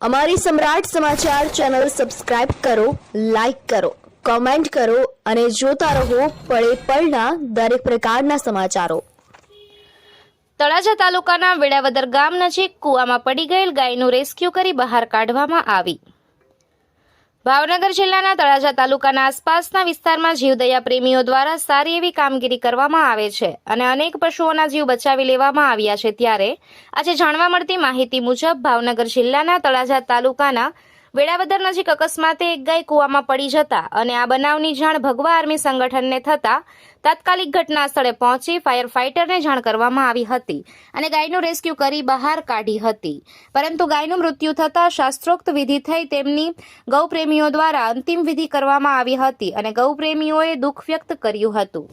અમારી સમ્રાટ સમાચાર ચેનલ સબસ્ક્રાઇબ કરો, લાઈક કરો, કોમેન્ટ કરો અને જોતા રહો પળે પળના દરેક પ્રકારના સમાચારો। તળાજા તાલુકાના વેડાવદર ગામ નજીક કૂવામાં પડી ગયેલ ગાયનું રેસ્ક્યુ કરી બહાર કાઢવામાં આવી। ભાવનગર જિલ્લાના તળાજા તાલુકાના આસપાસના વિસ્તારમાં જીવદયા પ્રેમીઓ દ્વારા સારી એવી કામગીરી કરવામાં આવે છે અને અનેક પશુઓના જીવ બચાવી લેવામાં આવ્યા છે। ત્યારે આજે જાણવા મળતી માહિતી મુજબ ભાવનગર જિલ્લાના તળાજા તાલુકાના વેડાવદર નજીક અકસ્માતે એક ગાય કૂવામાં પડી જતા અને આ બનાવની જાણ ભગવા આર્મી સંગઠનને થતા તાત્કાલિક ઘટના સ્થળે પહોંચી ફાયર ફાઇટરને જાણ કરવામાં આવી હતી અને ગાયનું રેસ્ક્યુ કરી બહાર કાઢી હતી, પરંતુ ગાયનું મૃત્યુ થતાં શાસ્ત્રોક્ત વિધિ થઈ તેમની ગૌપ્રેમીઓ દ્વારા અંતિમ વિધિ કરવામાં આવી હતી અને ગૌપ્રેમીઓએ દુઃખ વ્યક્ત કર્યું હતું।